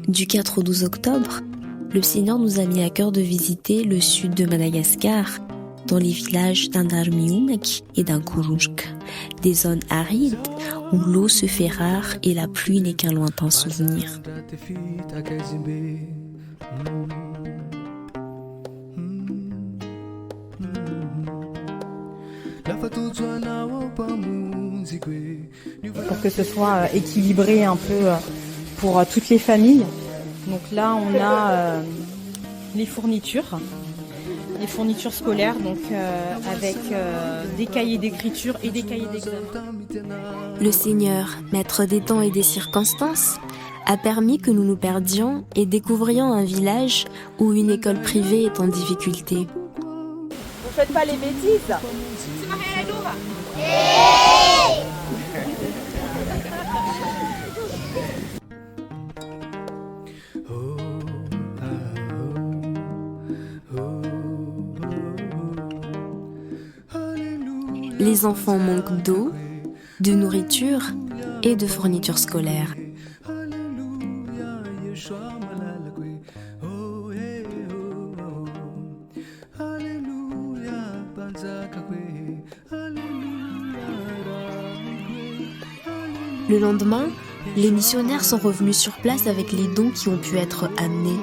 Du 4 au 12 octobre, le Seigneur nous a mis à cœur de visiter le sud de Madagascar, dans les villages d'Andarmioumak et d'Ankurujk, des zones arides où l'eau se fait rare et la pluie n'est qu'un lointain souvenir. Pour que ce soit équilibré un peu pour toutes les familles. Donc là, on a les fournitures scolaires, donc avec des cahiers d'écriture et des cahiers d'examen. Le Seigneur, maître des temps et des circonstances, a permis que nous nous perdions et découvrions un village où une école privée est en difficulté. Vous faites pas les bêtises. Les enfants manquent d'eau, de nourriture et de fournitures scolaires. Le lendemain, les missionnaires sont revenus sur place avec les dons qui ont pu être amenés,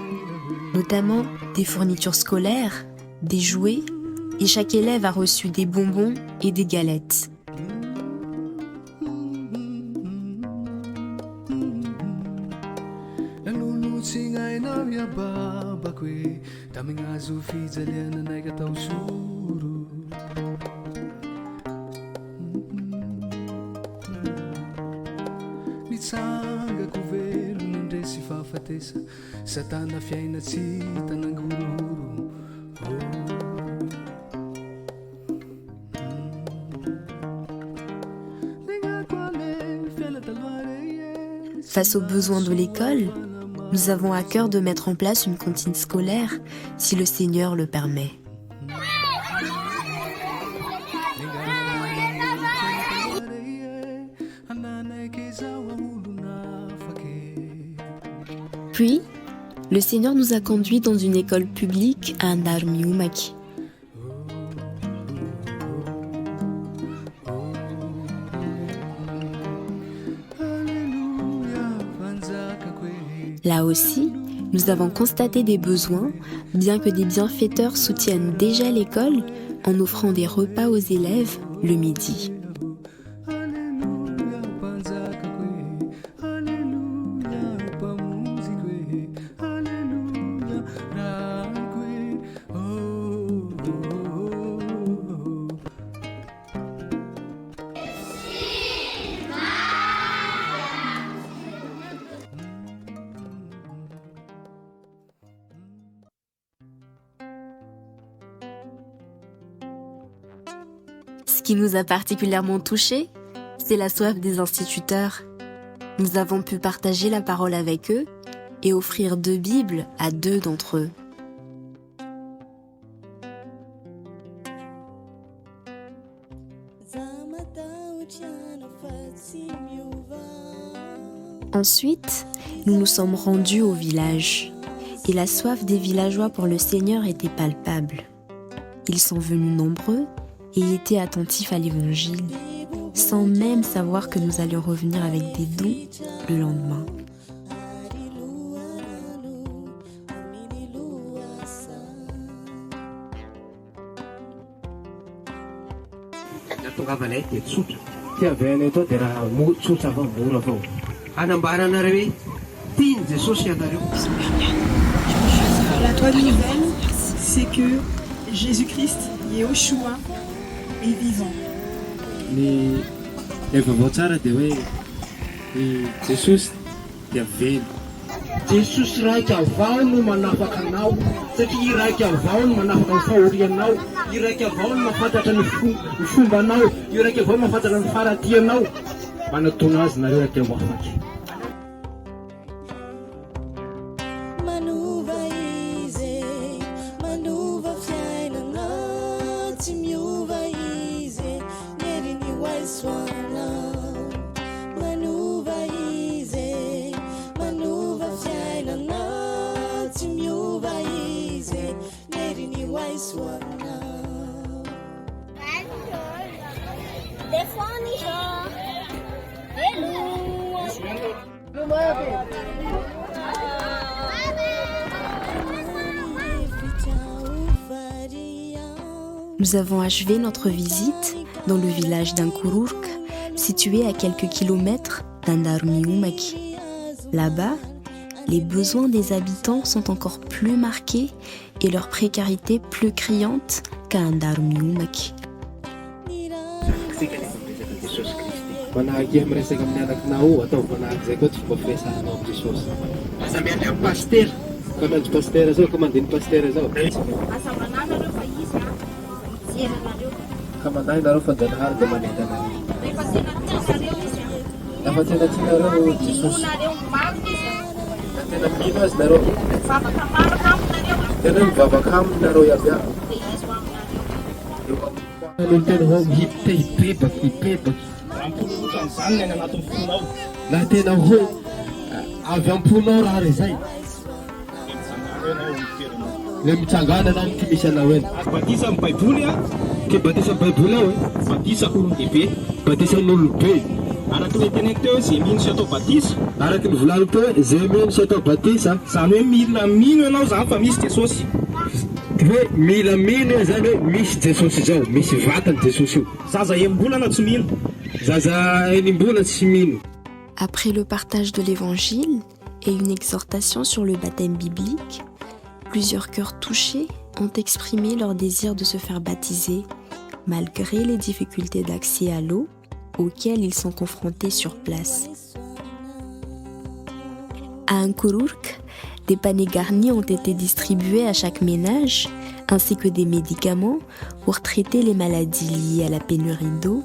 notamment des fournitures scolaires, des jouets, et chaque élève a reçu des bonbons et des galettes. Face aux besoins de l'école, nous avons à cœur de mettre en place une cantine scolaire si le Seigneur le permet. Puis, le Seigneur nous a conduits dans une école publique à Andarmioumak. Là aussi, nous avons constaté des besoins, bien que des bienfaiteurs soutiennent déjà l'école en offrant des repas aux élèves le midi. Ce qui nous a particulièrement touchés, c'est la soif des instituteurs. Nous avons pu partager la parole avec eux et offrir 2 Bibles à 2 d'entre eux. Ensuite, nous nous sommes rendus au village et la soif des villageois pour le Seigneur était palpable. Ils sont venus nombreux et étaient attentifs à l'évangile, sans même savoir que nous allions revenir avec des dons le lendemain. La bonne nouvelle, c'est que Jésus-Christ, Yeshua, est vivant. Jesus raika avao no manafaka anao satria raika avao no manafaka ny fahorianao, raika avao no mahafantatra ny fombanao, raika avao mahafantatra ny faratianao. Manatona azy nareo atao afaky. Nous avons achevé notre visite dans le village d'Ankururk, situé à quelques kilomètres d'Andarumniumaki. Là-bas, les besoins des habitants sont encore plus marqués et leur précarité plus criante qu'à Andarumniumaki. Manahaky amin'ny resaka amin'ny anakinao atao manahaky koa tsy fomba firesahanao amin'ny Jesosy. Asa miandry amin'ny pasteur. Ka miandry pasteur zao, ka mandiny pasteur zao. Asa manana fa izy mijery anareo. Ka mandahy nareo fa janahary dia manendy anareo. Rehefa tena izy. Lafa tena tianareo Jesosy. Nareo maro izy. Tena mino azy nareo. Vavaka maro aminareo. Tena mivavaka aminy nareo iaby iaby. Dia izy ho aminareo. Alo tena ho hipebaky. Zany ny anatin'ny fonao. Laha tena ho avy am-ponao raha re zay. Le mitsangana anao ty misy anao eny. Batisa amin'ny Baiboly ke batisa amin'ny Baiboly ao batisa olon-dehibe, batisa n'olon-be. Araka ny teneniko teo zay mino sy atao batisa. Araka ny volaniko teo zay mino sy atao batisa. Zany hoe mila mino ianao zany fa misy Jesosy. Hoe mila mino zany hoe misy Jesosy zao, misy vatany Jesosy io. Zaza embolana tsy mino. Zaza enimbola tsy mino. Après le partage de l'évangile et une exhortation sur le baptême biblique, plusieurs cœurs touchés ont exprimé leur désir de se faire baptiser, malgré les difficultés d'accès à l'eau auxquelles ils sont confrontés sur place. À Ankururk, des paniers garnis ont été distribués à chaque ménage, ainsi que des médicaments pour traiter les maladies liées à la pénurie d'eau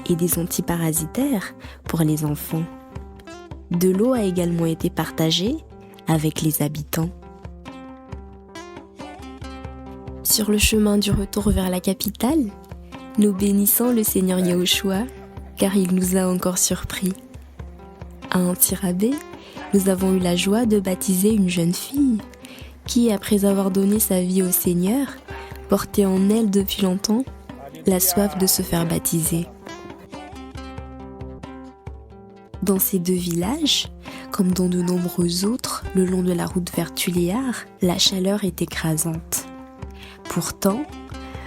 et des antiparasitaires pour les enfants. De l'eau a également été partagée avec les habitants. Sur le chemin du retour vers la capitale, nous bénissons le Seigneur Yahushua car il nous a encore surpris. À Antirabé, nous avons eu la joie de baptiser une jeune fille qui, après avoir donné sa vie au Seigneur, portait en elle depuis longtemps la soif de se faire baptiser. Dans ces deux villages, comme dans de nombreux autres le long de la route vers Tuléar, la chaleur est écrasante. Pourtant,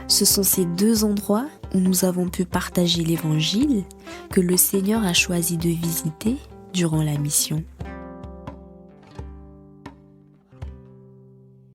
ce sont ces deux endroits où nous avons pu partager l'Évangile que le Seigneur a choisi de visiter durant la mission.